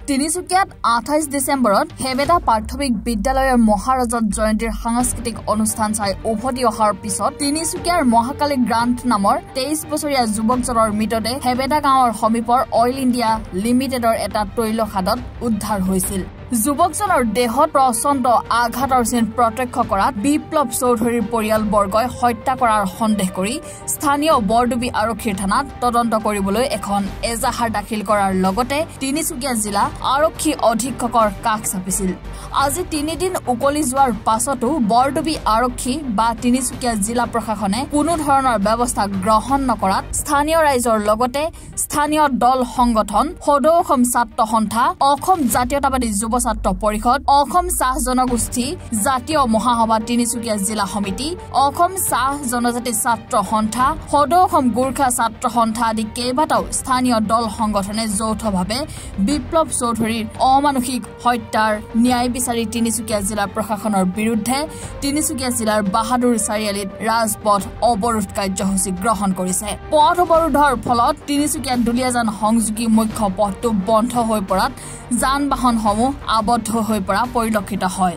তিনিচুকীয়াত 28 ডিসেম্বৰত হেবেদা প্ৰাথমিক বিদ্যালয়ৰ মহাৰাজত জয়ন্তীৰ সাংস্কৃতিক অনুষ্ঠান চাই উভতি অহাৰ পিছত তিনিচুকীয়াৰ মহাকালী গ্ৰান্ট নামৰ 23 বছৰীয়া যুৱকজনৰ মৃতদেহ হেবেদা গাঁৱৰ সমীপৰ অইল ইণ্ডিয়া লিমিটেডৰ এটা তৈলখাদত উদ্ধাৰ হৈছিল। যুৱকজনৰ দেহত প্ৰচণ্ড আঘাতৰ চিন প্ৰত্যক্ষ কৰাত বিপ্লৱ চৌধুৰীৰ পৰিয়ালবৰ্গই হত্যা কৰাৰ সন্দেহ কৰি স্থানীয় বৰডুবি আৰক্ষীৰ থানাত তদন্ত কৰিবলৈ এখন এজাহাৰ দাখিল কৰাৰ লগতে তিনিচুকীয়া জিলা আৰক্ষী অধীক্ষকৰ কাষ চাপিছিল। আজি 3 দিন উকলি যোৱাৰ পাছতো বৰডুবি আৰক্ষী বা তিনিচুকীয়া জিলা প্ৰশাসনে কোনো ধৰণৰ ব্যৱস্থা গ্ৰহণ নকৰাত স্থানীয় ৰাইজৰ লগতে স্থানীয় দল সংগঠন সদৌ অসম ছাত্ৰ সন্থা অসম জাতীয়তাবাদী যুৱ ছাত্ৰ পৰিষদ অসম চাহ জনগোষ্ঠী জাতীয় মহাসভা তিনিচুকীয়া জিলা সমিতি অসম চাহ জনজাতি ছাত্ৰ সন্থা সদৌ অসম গোৰ্খা ছাত্ৰ সন্থা আদি কেইবাটাও স্থানীয় দল সংগঠনে যৌথভাৱে বিপ্লৱ চৌধুৰীৰ অমানসিক হত্যাৰ ন্যায় বিচাৰি তিনিচুকীয়া জিলা প্ৰশাসনৰ বিৰুদ্ধে তিনিচুকীয়া জিলাৰ বাহাদুৰ চাৰিআলিত ৰাজপথ অৱৰোধ কাৰ্যসূচী গ্ৰহণ কৰিছে। পথ অৱৰোধৰ ফলত তিনিচুকীয়া দুলীয়াজান সংযোগী মুখ্য পথটো বন্ধ হৈ পৰাত যান বাহনসমূহ আবদ্ধ হৈ পৰা পৰিলক্ষিত হয়।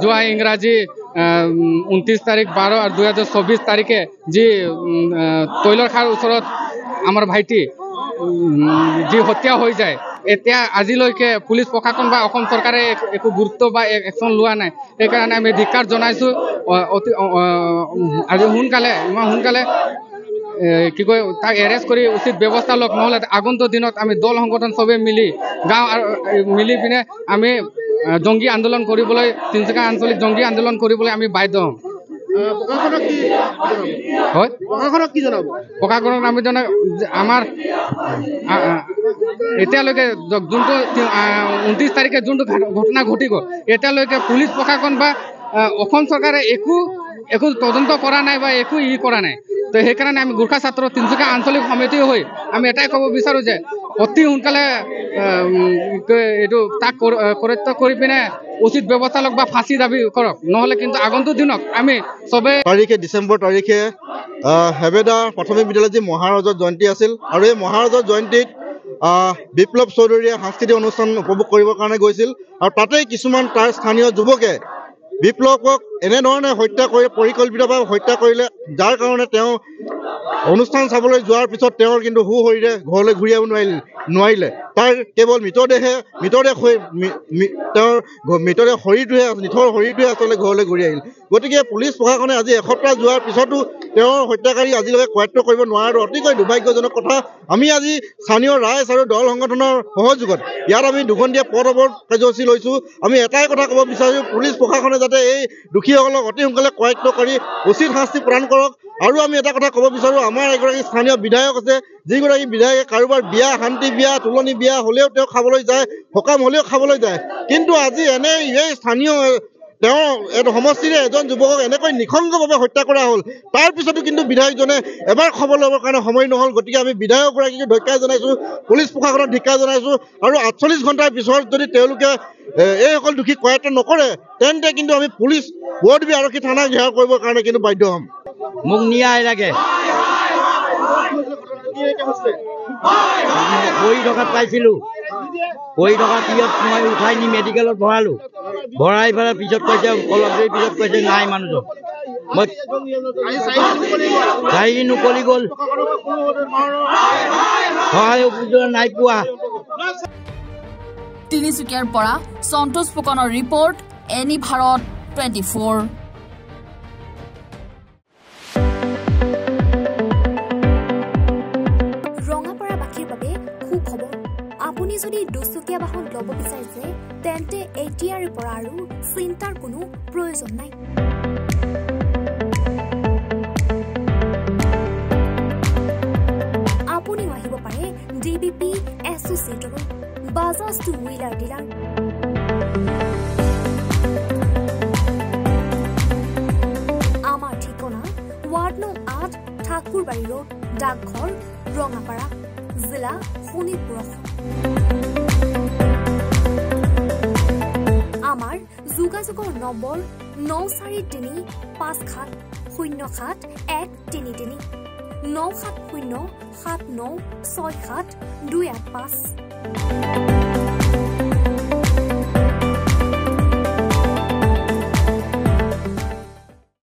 যোৱা ইংৰাজী 29 তাৰিখ 12 আৰু 2024 তাৰিখে যি তৈলৰ খাৰ ওচৰত আমাৰ ভাইটি যি হত্যা হৈ যায়, এতিয়া আজিলৈকে পুলিচ প্ৰশাসন বা অসম চৰকাৰে একো গুৰুত্ব বা একশ্যন লোৱা নাই। সেইকাৰণে আমি ধিক্কাৰ জনাইছোঁ। আজি ইমান সোনকালে কি কয় তাক এৰেষ্ট কৰি উচিত ব্যৱস্থা লওক, নহ'লে আগন্তুক দিনত আমি দল সংগঠন চবে মিলি পিনে আমি জংগী আন্দোলন কৰিবলৈ তিনিচুকীয়া আঞ্চলিক জংগী আন্দোলন কৰিবলৈ আমি বাধ্য হ'ম। প্ৰশাসনক আমি জনাই আমাৰ এতিয়ালৈকে যোনটো 29 তাৰিখে যোনটো ঘটনা ঘটি গ'ল, এতিয়ালৈকে পুলিচ প্ৰশাসন বা অসম চৰকাৰে একো তদন্ত কৰা নাই বা একো কৰা নাই। তো সেইকাৰণে আমি গোৰ্খা ছাত্ৰ তিনিচুকীয়া আঞ্চলিক সমিতি হৈ আমি এটাই ক'ব বিচাৰোঁ যে অতি সোনকালে এইটো তাক কৰিত্য কৰি পিনে উচিত ব্যৱস্থা লওক বা ফাঁচি দাবী কৰক, নহ'লে কিন্তু আগন্তুক দিনক আমি চবে ডিচেম্বৰ তাৰিখে হেবেদা প্ৰাথমিক বিদ্যালয়ত যি মহাৰাজৰ জয়ন্তী আছিল আৰু এই মহাৰাজৰ জয়ন্তীত বিপ্লৱ চৌধুৰীয়ে সাংস্কৃতিক অনুষ্ঠান উপভোগ কৰিবৰ কাৰণে গৈছিল আৰু তাতেই কিছুমান তাৰ স্থানীয় যুৱকে বিপ্লৱক এনেধৰণে হত্যা কৰি পৰিকল্পিতভাৱে হত্যা কৰিলে, যাৰ কাৰণে তেওঁ অনুষ্ঠান চাবলৈ যোৱাৰ পিছত তেওঁৰ কিন্তু সুশৰীৰে ঘৰলৈ ঘূৰি আহিব নোৱাৰিলে। তাৰ কেৱল তেওঁৰ শৰীৰটোহে নিথৰ শৰীৰটোহে আচলতে ঘৰলৈ ঘূৰি আহিল। গতিকে পুলিচ প্ৰশাসনে আজি এসপ্তাহ যোৱাৰ পিছতো তেওঁৰ হত্যাকাৰী আজিলৈকে কৰায়ত্ব কৰিব নোৱাৰাটো অতিকৈ দুৰ্ভাগ্যজনক কথা। আমি আজি স্থানীয় ৰাইজ আৰু দল সংগঠনৰ সহযোগত ইয়াত আমি দুঘণ্টীয়া পথ অৱৰোধ কাৰ্যসূচী লৈছোঁ। আমি এটাই কথা ক'ব বিচাৰিছোঁ, পুলিচ প্ৰশাসনে যাতে এই দুখীসকলক অতি সোনকালে কৰায়ত্ব কৰি উচিত শাস্তি প্ৰদান কৰক। আৰু আমি এটা কথা ক'ব বিচাৰোঁ, আমাৰ এগৰাকী স্থানীয় বিধায়ক আছে, যিগৰাকী বিধায়কে কাৰোবাৰ বিয়া, শান্তি বিয়া, তুলনি বিয়া হ'লেও তেওঁ খাবলৈ যায়, সকাম হ'লেও খাবলৈ যায়। কিন্তু আজি এই স্থানীয় তেওঁৰ সমষ্টিৰে এজন যুৱকক এনেকৈ নিঃসংগভাৱে হত্যা কৰা হ'ল। তাৰ পিছতো কিন্তু বিধায়কজনে এবাৰ খবৰ ল'বৰ কাৰণে সময় নহ'ল। গতিকে আমি বিধায়কগৰাকীক ধিক্কাৰ জনাইছোঁ, পুলিচ প্ৰশাসনক ধিক্কাৰ জনাইছোঁ। আৰু 48 ঘণ্টাৰ পিছত যদি তেওঁলোকে এইসকল দোষী কৰায়ত্ব নকৰে, তেন্তে কিন্তু আমি পুলিচ বৰডুবি আৰক্ষী থানাক ঘেৰাও কৰিবৰ কাৰণে কিন্তু বাধ্য হ'ম। মোক ন্যায় লাগে। পৰি থকাত পাইছিলোঁ, পৰি থকাৰ পিছত মই উঠাই নি মেডিকেলত ভৰালোঁ। ভৰাই পেলাই পিছত কৈছে, অলপ দেৰি পিছত কৈছে নাই মানুহজন। মই 4 দিন উকলি গ'ল, সহায় উপযোগ নাই পোৱা। তিনিচুকীয়াৰ পৰা সন্তোষ ফুকনৰ ৰিপৰ্ট, এনি ভাৰত 24। আপুনি যদি দুচকীয়া বাহন ল'ব বিচাৰিছে তেন্তে এতিয়াৰে পৰা আৰু চিন্তাৰ কোনো প্ৰয়োজন নাই। আপুনিও আহিব পাৰে DBP এছ'চিয়েটৰ বাজাজ টু হুইলাৰ ডিলাৰ। আমাৰ ঠিকনা ৱাৰ্ড নং 8 ঠাকুৰবাৰী ৰোড, ডাকঘৰ, ৰঙাপাৰা, জিলা শোণিতপুৰ। আমাৰ যোগাযোগৰ নম্বৰ 9435707133 9707967285285। কৰিছে।